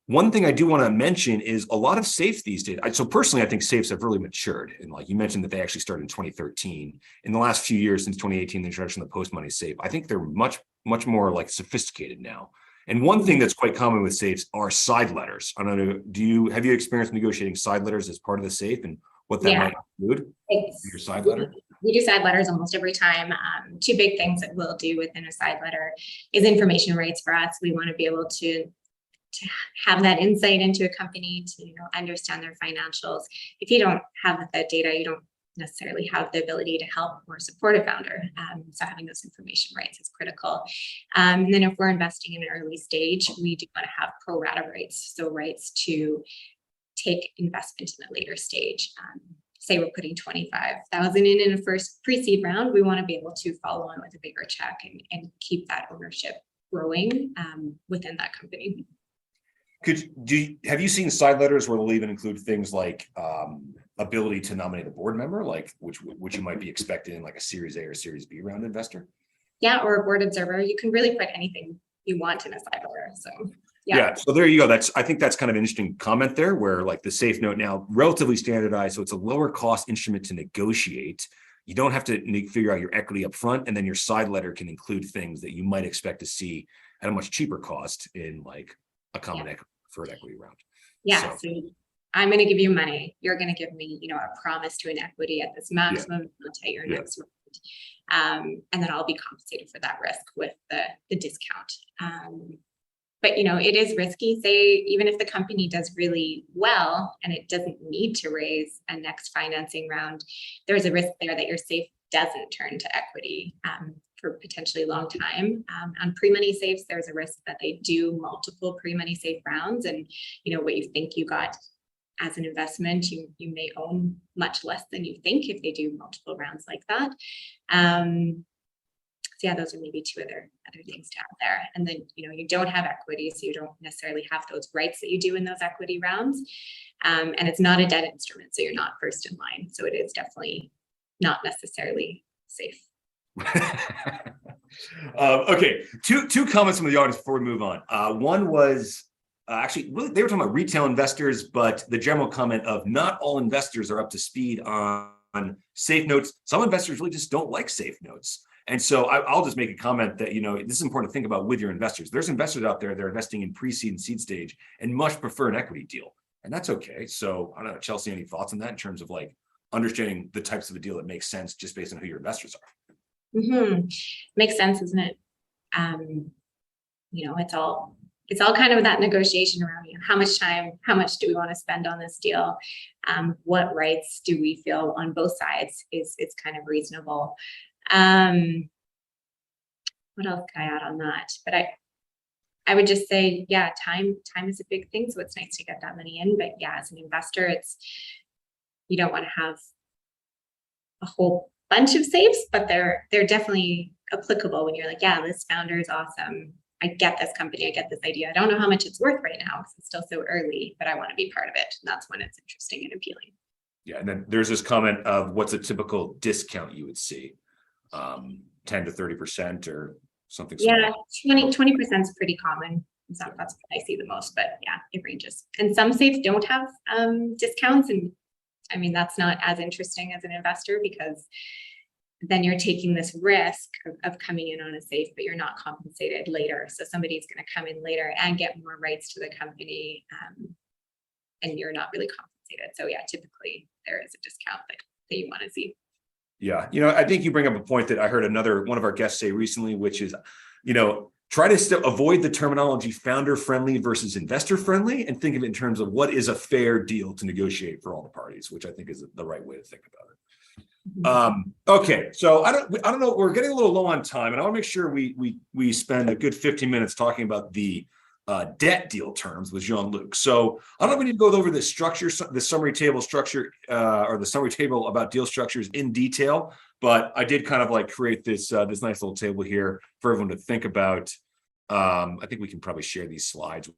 one thing I do want to mention is a lot of safes these days. So personally, I think safes have really matured. And like you mentioned that they actually started in 2013. In the last few years, since 2018, the introduction of the post-money safe, I think they're much more like sophisticated now. And one thing that's quite common with safes are side letters. I don't know, have you experienced negotiating side letters as part of the safe and what that might include? Your side letter? We do side letters almost every time. Two big things that we'll do within a side letter is information rights for us. We want to be able to have that insight into a company, to understand their financials. If you don't have that data, you don't necessarily have the ability to help or support a founder. So having those information rights is critical. And then if we're investing in an early stage, we do want to have pro rata rights, so rights to take investment in a later stage. Say we're putting 25,000 in a first pre-seed round, we want to be able to follow on with a bigger check and keep that ownership growing within that company. Have you seen side letters where they'll even include things like ability to nominate a board member, like which you might be expecting in like a Series A or Series B round investor? Yeah, or a board observer. You can really put anything you want in a side letter. So yeah. So there you go. I think that's kind of an interesting comment there, where like the safe note now relatively standardized, so it's a lower cost instrument to negotiate. You don't have to figure out your equity up front, and then your side letter can include things that you might expect to see at a much cheaper cost in like a common preferred equity round. Yeah. So I'm going to give you money. You're going to give me, a promise to an equity at this maximum until your next round. And then I'll be compensated for that risk with the discount. but it is risky. Say, even if the company does really well and it doesn't need to raise a next financing round, there's a risk there that your safe doesn't turn to equity for potentially a long time. On pre-money safes, there's a risk that they do multiple pre-money safe rounds, and what you think you got as an investment, you may own much less than you think if they do multiple rounds like that. So yeah, those are maybe two other things to have there. And then, you don't have equity, so you don't necessarily have those rights that you do in those equity rounds. And it's not a debt instrument, so you're not first in line. So it is definitely not necessarily safe. Okay, two comments from the audience before we move on. One was actually, really, they were talking about retail investors, but the general comment of not all investors are up to speed on safe notes. Some investors really just don't like safe notes. And so I'll just make a comment that, this is important to think about with your investors. There's investors out there that are investing in pre-seed and seed stage and much prefer an equity deal. And that's okay. So I don't know, Chelsea, any thoughts on that in terms of like understanding the types of a deal that makes sense just based on who your investors are? Mm-hmm. Makes sense, isn't it? It's all kind of that negotiation around, how much time, how much do we want to spend on this deal? What rights do we feel on both sides is kind of reasonable. What else can I add on that? But I would just say, yeah, time is a big thing. So it's nice to get that money in, but yeah, as an investor, you don't want to have a whole bunch of safes, but they're definitely applicable when you're like, yeah, this founder is awesome. I get this company, I get this idea. I don't know how much it's worth right now because it's still so early, but I want to be part of it. And that's when it's interesting and appealing. Yeah, and then there's this comment of what's a typical discount you would see, 10 to 30% or something. Yeah, 20% is pretty common. That's what I see the most, but yeah, it ranges. And some safes don't have discounts, and I mean that's not as interesting as an investor because then you're taking this risk of coming in on a safe, but you're not compensated later. So somebody's going to come in later and get more rights to the company, and you're not really compensated. So yeah, typically there is a discount that you want to see. Yeah, I think you bring up a point that I heard one of our guests say recently, which is, try to avoid the terminology founder friendly versus investor friendly and think of it in terms of what is a fair deal to negotiate for all the parties, which I think is the right way to think about it. Okay, so I don't know, we're getting a little low on time, and I want to make sure we spend a good 15 minutes talking about the debt deal terms with Jean-Luc. So I don't know if we need to go over the structure, the summary table structure, or the summary table about deal structures in detail, but I did kind of like create this nice little table here for everyone to think about. I think we can probably share these slides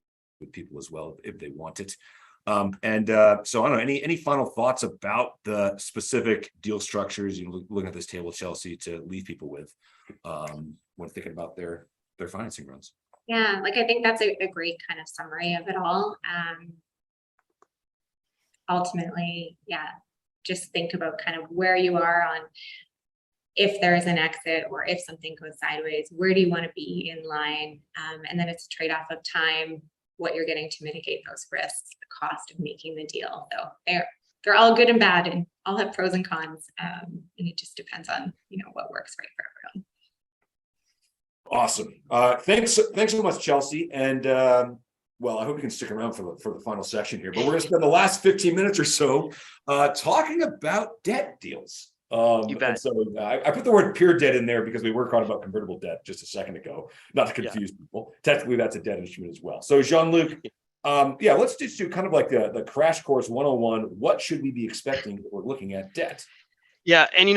with people as well if they want it. So I don't know, any final thoughts about the specific deal structures, looking at this table, Chelsea, to leave people with when thinking about their financing runs? Yeah, I think that's a great kind of summary of it all. Ultimately, yeah, just think about kind of where you are on if there is an exit or if something goes sideways, where do you want to be in line? And then it's a trade-off of time, what you're getting to mitigate those risks, the cost of making the deal. So they're all good and bad and all have pros and cons. And it just depends on, what works right for everyone. Awesome. Thanks so much, Chelsea. And well, I hope you can stick around for the final section here, but we're going to spend the last 15 minutes or so talking about debt deals. You bet. So I put the word pure debt in there because we were talking about convertible debt just a second ago, not to confuse people. Technically, that's a debt instrument as well. So Jean-Luc, let's just do kind of like the crash course 101. What should we be expecting if we're looking at debt? Yeah, and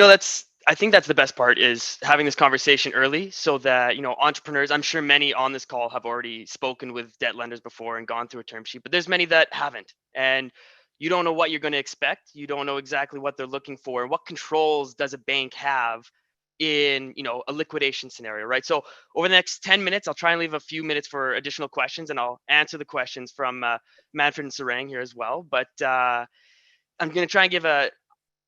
I think that's the best part is having this conversation early so that, entrepreneurs, I'm sure many on this call have already spoken with debt lenders before and gone through a term sheet, but there's many that haven't. And you don't know what you're going to expect. You don't know exactly what they're looking for. What controls does a bank have in, a liquidation scenario, right? So over the next 10 minutes, I'll try and leave a few minutes for additional questions, and I'll answer the questions from Manfred and Sarang here as well. But I'm going to try and give a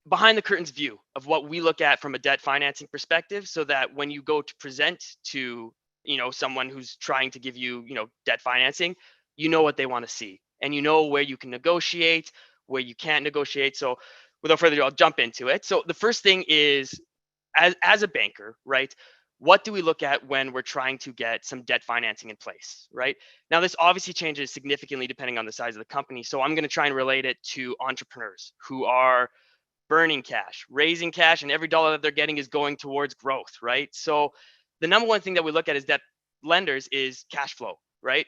behind the curtains view of what we look at from a debt financing perspective, so that when you go to present to, someone who's trying to give you, debt financing, what they want to see, and where you can negotiate, where you can't negotiate. So without further ado, I'll jump into it. So the first thing is, as a banker, right, what do we look at when we're trying to get some debt financing in place, right? Now, this obviously changes significantly depending on the size of the company. So I'm going to try and relate it to entrepreneurs who are burning cash, raising cash, and every dollar that they're getting is going towards growth, right? So the number one thing that we look at as debt lenders is cash flow, right?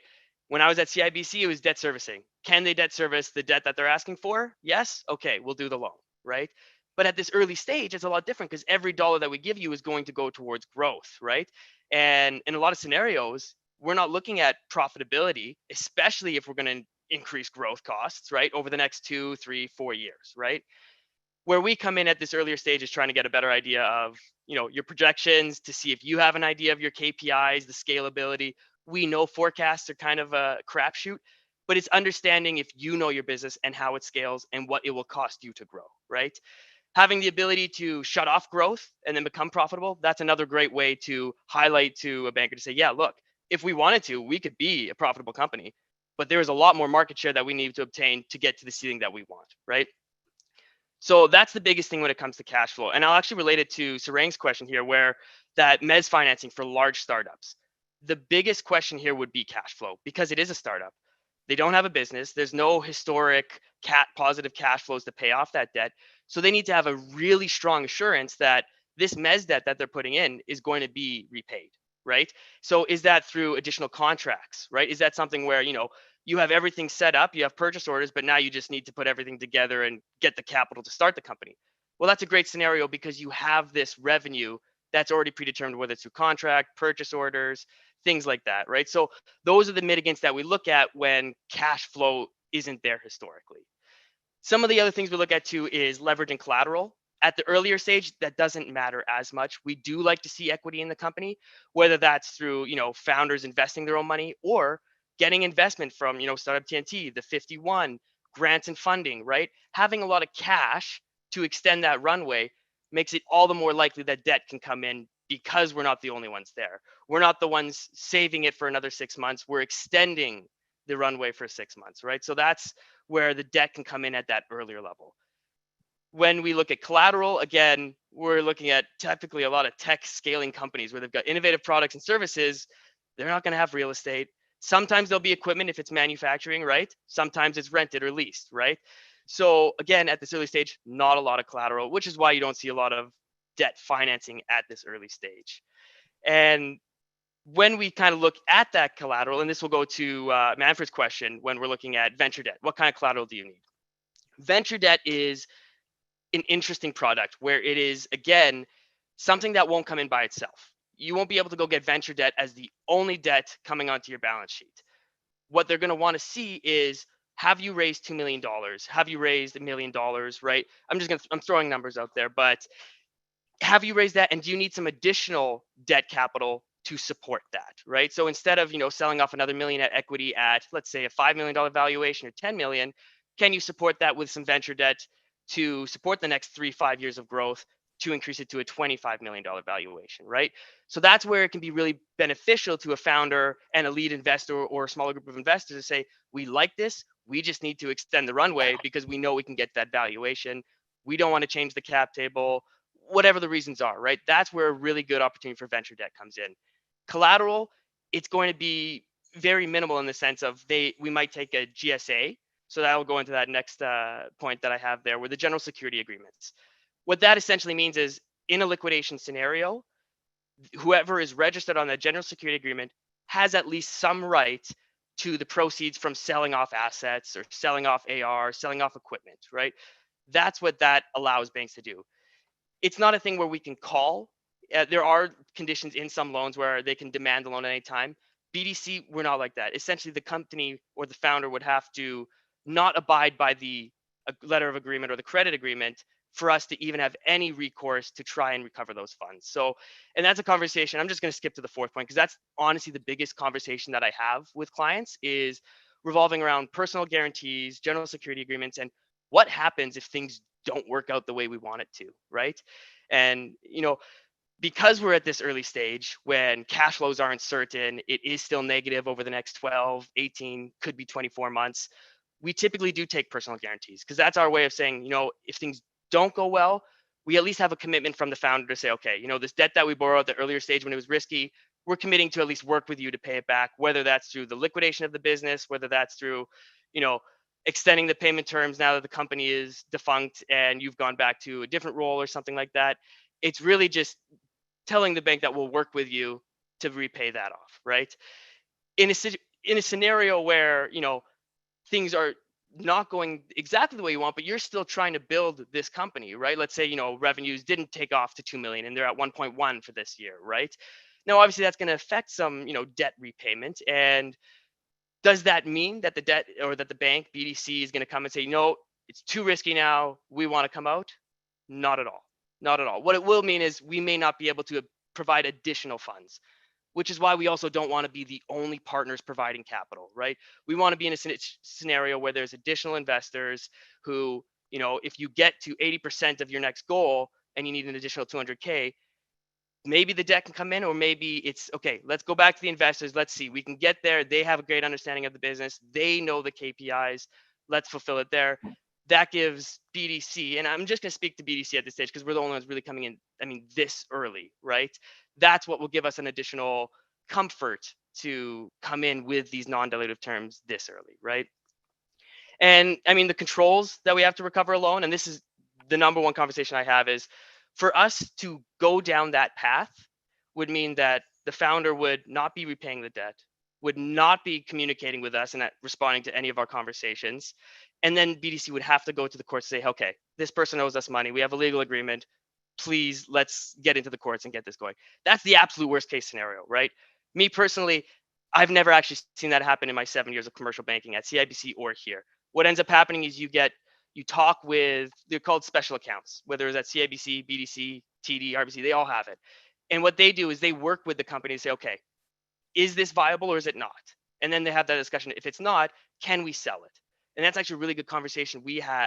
When I was at CIBC, it was debt servicing. Can they debt service the debt that they're asking for? Yes. Okay, we'll do the loan, right? But at this early stage, it's a lot different because every dollar that we give you is going to go towards growth, right? And in a lot of scenarios, we're not looking at profitability, especially if we're going to increase growth costs, right, over the next 2, 3, 4 years, right? Where we come in at this earlier stage is trying to get a better idea of, your projections, to see if you have an idea of your KPIs, the scalability. We know forecasts are kind of a crapshoot, but it's understanding if you know your business and how it scales and what it will cost you to grow, right? Having the ability to shut off growth and then become profitable, that's another great way to highlight to a banker to say, yeah, look, if we wanted to, we could be a profitable company, but there is a lot more market share that we need to obtain to get to the ceiling that we want, right? So that's the biggest thing when it comes to cash flow. And I'll actually relate it to Sarang's question here, where that mezz financing for large startups. The biggest question here would be cash flow, because it is a startup. They don't have a business. There's no historic positive cash flows to pay off that debt. So they need to have a really strong assurance that this mezz debt that they're putting in is going to be repaid, right? So is that through additional contracts, right? Is that something where, you have everything set up, you have purchase orders, but now you just need to put everything together and get the capital to start the company? Well, that's a great scenario because you have this revenue that's already predetermined, whether it's through contract, purchase orders, things like that, right? So those are the mitigants that we look at when cash flow isn't there historically. Some of the other things we look at too is leverage and collateral. At the earlier stage, that doesn't matter as much. We do like to see equity in the company, whether that's through, founders investing their own money or getting investment from, Startup TNT, the 51, grants and funding, right? Having a lot of cash to extend that runway makes it all the more likely that debt can come in, because we're not the only ones there. We're not the ones saving it for another 6 months. We're extending the runway for 6 months, right? So that's where the debt can come in at that earlier level. When we look at collateral, again, we're looking at typically a lot of tech scaling companies where they've got innovative products and services. They're not going to have real estate. Sometimes there'll be equipment if it's manufacturing, right? Sometimes it's rented or leased, right? So again, at this early stage, not a lot of collateral, which is why you don't see a lot of debt financing at this early stage. And when we kind of look at that collateral, and this will go to Manfred's question, when we're looking at venture debt, what kind of collateral do you need? Venture debt is an interesting product where it is, again, something that won't come in by itself. You won't be able to go get venture debt as the only debt coming onto your balance sheet. What they're going to want to see is, have you raised $2 million? Have you raised $1 million, right? I'm throwing numbers out there, but have you raised that? And do you need some additional debt capital to support that, right? So instead of, selling off another million at equity at, let's say, a $5 million valuation or 10 million, can you support that with some venture debt to support the next 3-5 years of growth, to increase it to a $25 million valuation, right? So that's where it can be really beneficial to a founder and a lead investor or a smaller group of investors to say, we like this, we just need to extend the runway because we know we can get that valuation. We don't want to change the cap table, whatever the reasons are, right? That's where a really good opportunity for venture debt comes in. Collateral, it's going to be very minimal in the sense of we might take a GSA. So that will go into that next point that I have there, with the general security agreements. What that essentially means is, in a liquidation scenario, whoever is registered on that general security agreement has at least some right to the proceeds from selling off assets or selling off AR, selling off equipment, right? That's what that allows banks to do. It's not a thing where we can call. There are conditions in some loans where they can demand the loan at any time. BDC, we're not like that. Essentially, the company or the founder would have to not abide by the letter of agreement or the credit agreement for us to even have any recourse to try and recover those funds. So, and that's a conversation. I'm just going to skip to the fourth point, because that's honestly the biggest conversation that I have with clients, is revolving around personal guarantees, general security agreements, and what happens if things don't work out the way we want it to, right? And, because we're at this early stage when cash flows aren't certain, it is still negative over the next 12, 18, could be 24 months. We typically do take personal guarantees, because that's our way of saying, if things don't go well, we at least have a commitment from the founder to say, okay, this debt that we borrowed at the earlier stage when it was risky, we're committing to at least work with you to pay it back, whether that's through the liquidation of the business, whether that's through, extending the payment terms now that the company is defunct and you've gone back to a different role or something like that. It's really just telling the bank that we'll work with you to repay that off, right? In a scenario where, things are not going exactly the way you want, but you're still trying to build this company, right? Let's say, revenues didn't take off to 2 million and they're at 1.1 for this year, right? Now, obviously that's going to affect some, debt repayment. And does that mean that the debt or that the bank BDC is going to come and say, no, it's too risky now, we want to come out? Not at all. Not at all. What it will mean is we may not be able to provide additional funds, which is why we also don't want to be the only partners providing capital, right? We want to be in a scenario where there's additional investors who, if you get to 80% of your next goal and you need an additional 200K, maybe the debt can come in, or maybe it's okay, let's go back to the investors. Let's see, we can get there. They have a great understanding of the business. They know the KPIs. Let's fulfill it there. That gives BDC, and I'm just going to speak to BDC at this stage because we're the only ones really coming in, this early, right? That's what will give us an additional comfort to come in with these non-dilutive terms this early, right? And the controls that we have to recover a loan, and this is the number one conversation I have, is for us to go down that path would mean that the founder would not be repaying the debt, would not be communicating with us and responding to any of our conversations. And then BDC would have to go to the courts and say, okay, this person owes us money. We have a legal agreement. Please, let's get into the courts and get this going. That's the absolute worst case scenario, right? Me personally, I've never actually seen that happen in my 7 years of commercial banking at CIBC or here. What ends up happening is you talk with, they're called special accounts, whether it's at CIBC, BDC, TD, RBC, they all have it. And what they do is they work with the company to say, okay, is this viable or is it not? And then they have that discussion. If it's not, can we sell it? And that's actually a really good conversation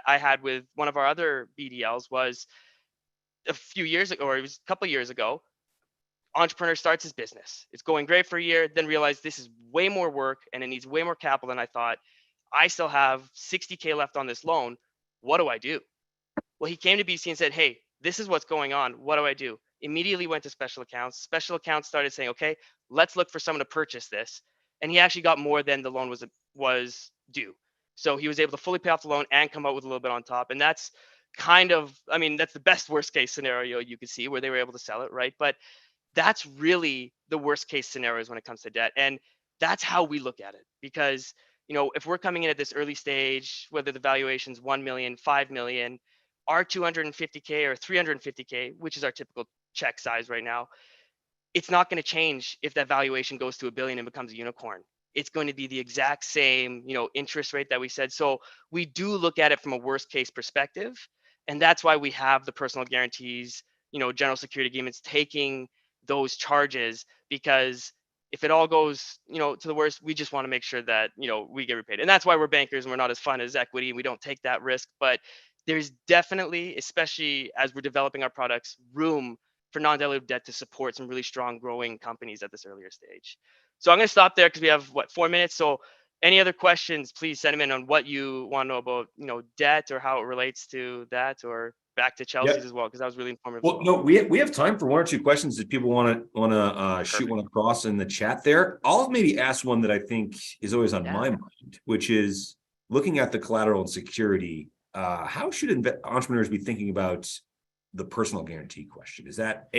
I had with one of our other BDLs. Was a few years ago, or it was a couple of years ago. Entrepreneur starts his business. It's going great for a year, then realized this is way more work and it needs way more capital than I thought. I still have 60K left on this loan. What do I do? Well, he came to BC and said, hey, this is what's going on. What do I do? Immediately went to special accounts. Special accounts started saying, okay, let's look for someone to purchase this. And he actually got more than the loan was due. So he was able to fully pay off the loan and come out with a little bit on top. And that's that's the best worst case scenario you could see, where they were able to sell it, right? But that's really the worst case scenarios when it comes to debt. And that's how we look at it. Because, if we're coming in at this early stage, whether the valuation's 1 million, 5 million, our 250K or 350K, which is our typical check size right now, it's not going to change if that valuation goes to $1 billion and becomes a unicorn. It's going to be the exact same, interest rate that we said. So we do look at it from a worst case perspective. And that's why we have the personal guarantees, general security agreements, taking those charges, because if it all goes, to the worst, we just want to make sure that, we get repaid. And that's why we're bankers and we're not as fun as equity, and we don't take that risk. But there's definitely, especially as we're developing our products, room for non-dilutive debt to support some really strong growing companies at this earlier stage. So I'm going to stop there because we have 4 minutes. So any other questions, please send them in on what you want to know about, debt or how it relates to that, or back to Chelsea's as well, because that was really informative. Well, no, we have time for one or two questions that people want to shoot one across in the chat there. I'll maybe ask one that I think is always on my mind, which is looking at the collateral and security. How should entrepreneurs be thinking about the personal guarantee question? Is that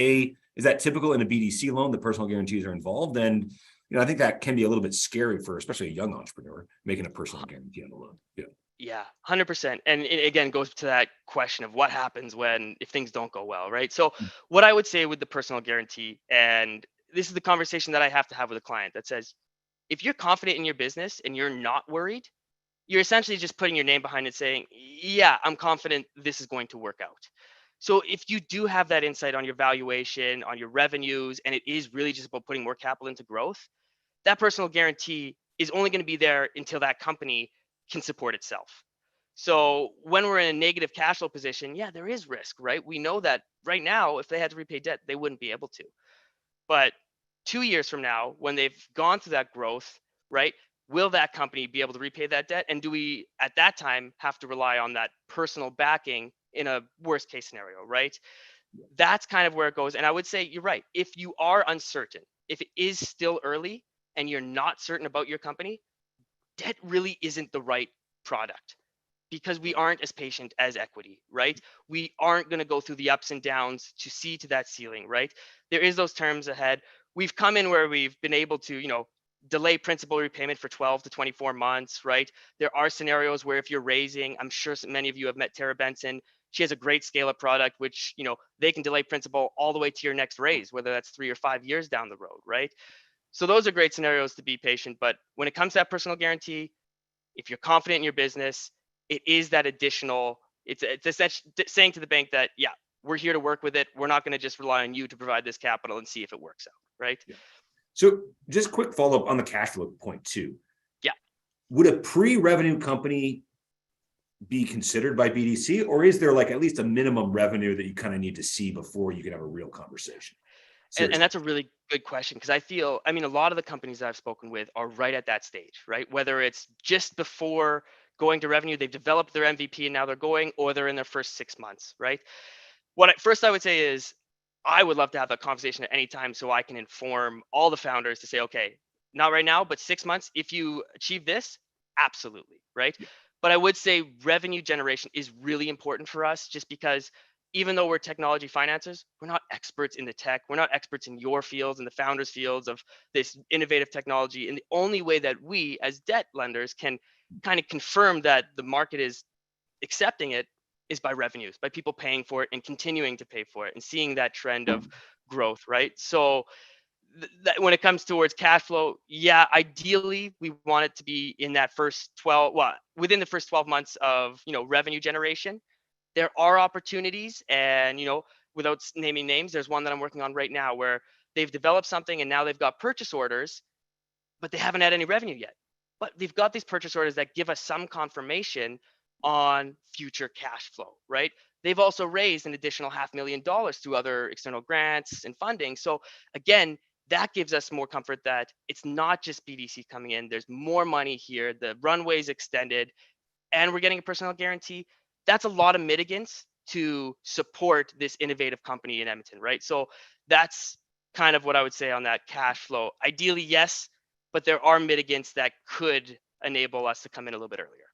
typical in a BDC loan? The personal guarantees are involved, and I think that can be a little bit scary for especially a young entrepreneur making a personal guarantee on a loan. Yeah, 100%. And it again goes to that question of what happens if things don't go well, right? So what I would say with the personal guarantee, and this is the conversation that I have to have with a client, that says, if you're confident in your business and you're not worried, you're essentially just putting your name behind it, saying, yeah, I'm confident this is going to work out. So if you do have that insight on your valuation, on your revenues, and it is really just about putting more capital into growth, that personal guarantee is only going to be there until that company can support itself. So when we're in a negative cash flow position, yeah, there is risk, right? We know that right now, if they had to repay debt, they wouldn't be able to. But 2 years from now, when they've gone through that growth, right, will that company be able to repay that debt? And do we, at that time, have to rely on that personal backing in a worst case scenario, right? That's kind of where it goes. And I would say you're right. If you are uncertain, if it is still early and you're not certain about your company, debt really isn't the right product, because we aren't as patient as equity, right? We aren't going to go through the ups and downs to see to that ceiling, right? There is those terms ahead. We've come in where we've been able to, delay principal repayment for 12 to 24 months, right? There are scenarios where if you're raising, I'm sure many of you have met Tara Benson. She has a great scale up product, which, they can delay principal all the way to your next raise, whether that's 3 or 5 years down the road, right? So those are great scenarios to be patient. But when it comes to that personal guarantee, if you're confident in your business, it is that additional, it's essentially saying to the bank that, yeah, we're here to work with it. We're not going to just rely on you to provide this capital and see if it works out, right? Yeah. So just quick follow-up on the cash flow point too. Yeah. Would a pre-revenue company be considered by BDC, or is there like at least a minimum revenue that you kind of need to see before you can have a real conversation? And that's a really good question, because I mean, a lot of the companies that I've spoken with are right at that stage, right? Whether it's just before going to revenue, they've developed their MVP and now they're going, or they're in their first 6 months, right? First I would say is I would love to have that conversation at any time so I can inform all the founders to say, okay, not right now, but 6 months, if you achieve this, absolutely, right? Yeah. But I would say revenue generation is really important for us, just because even though we're technology financiers, we're not experts in the tech. We're not experts in your fields and the founders' fields of this innovative technology. And the only way that we as debt lenders can kind of confirm that the market is accepting it is by revenues, by people paying for it and continuing to pay for it and seeing that trend of growth, right? So when it comes towards cash flow, yeah, ideally we want it to be in that within the first 12 months of, revenue generation. There are opportunities, and, without naming names, there's one that I'm working on right now where they've developed something and now they've got purchase orders, but they haven't had any revenue yet. But they've got these purchase orders that give us some confirmation on future cash flow, right? They've also raised an additional $500,000 through other external grants and funding. So again, that gives us more comfort that it's not just BDC coming in. There's more money here. The runway is extended, and we're getting a personal guarantee. That's a lot of mitigants to support this innovative company in Edmonton, right? So that's kind of what I would say on that cash flow. Ideally, yes, but there are mitigants that could enable us to come in a little bit earlier.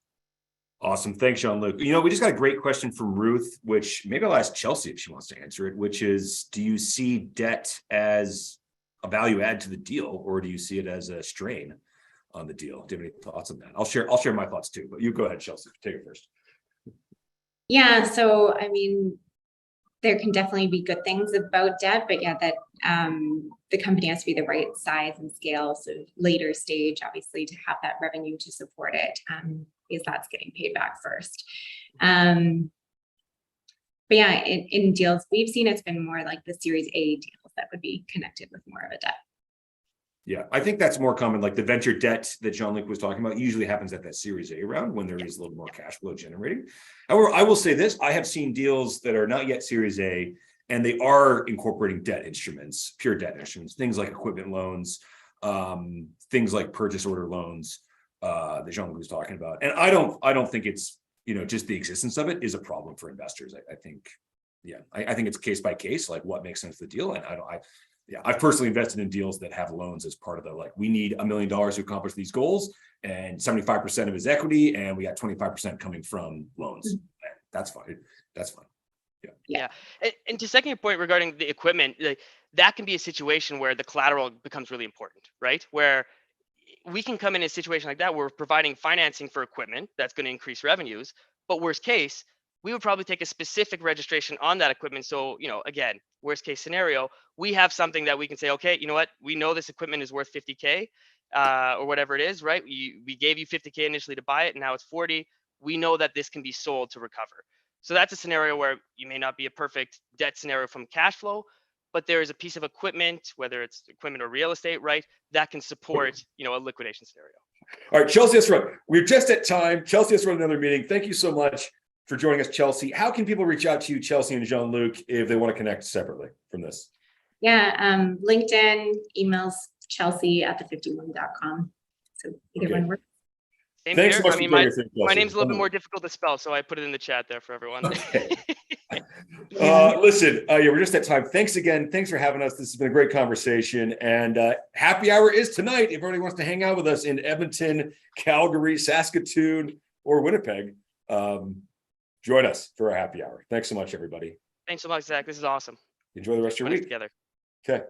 Awesome. Thanks, Jean-Luc. We just got a great question from Ruth, which maybe I'll ask Chelsea if she wants to answer it, which is, do you see debt as a value add to the deal, or do you see it as a strain on the deal? Do you have any thoughts on that? I'll share my thoughts too, but you go ahead, Chelsea. Take it first. Yeah, so I mean, there can definitely be good things about debt, but yeah, that the company has to be the right size and scale. So later stage, obviously, to have that revenue to support it, because that's getting paid back first. But yeah, in deals we've seen, it's been more like the Series A deals that would be connected with more of a debt. Yeah, I think that's more common. Like the venture debt that Jean-Luc was talking about usually happens at that Series A round when there is a little more cash flow generating. However, I will say this, I have seen deals that are not yet Series A, and they are incorporating debt instruments, pure debt instruments, things like equipment loans, things like purchase order loans that Jean-Luc was talking about. And I don't think it's, just the existence of it is a problem for investors. I think it's case by case, like what makes sense to the deal. And I've personally invested in deals that have loans as part of the, like, we need $1 million to accomplish these goals, and 75% of his equity, and we got 25% coming from loans. That's fine. That's fine. Yeah. And to second your point regarding the equipment, that can be a situation where the collateral becomes really important, right? Where we can come in a situation like that where we're providing financing for equipment that's going to increase revenues, but worst case, we would probably take a specific registration on that equipment. So, again, worst case scenario, we have something that we can say, okay, you know what? We know this equipment is worth 50K or whatever it is, right? We gave you 50K initially to buy it, and now it's 40. We know that this can be sold to recover. So that's a scenario where you may not be a perfect debt scenario from cash flow, but there is a piece of equipment, whether it's equipment or real estate, right, that can support, a liquidation scenario. All right, Chelsea, let's run. We're just at time. Chelsea, let's run another meeting. Thank you so much for joining us, Chelsea. How can people reach out to you, Chelsea and Jean-Luc, if they want to connect separately from this? Yeah, LinkedIn, emails Chelsea at the51.com. So either one works. Same Thanks here. so much I for mean, joining us, Chelsea. my name's a little bit Wonderful. more difficult to spell, so I put it in the chat there for everyone. Okay. Yeah. Listen, yeah, we're just at time. Thanks again. Thanks for having us. This has been a great conversation. And happy hour is tonight. If everybody wants to hang out with us in Edmonton, Calgary, Saskatoon, or Winnipeg, join us for a happy hour. Thanks so much, everybody. Thanks so much, Zach. This is awesome. Enjoy the rest of your Put us week. together. Okay.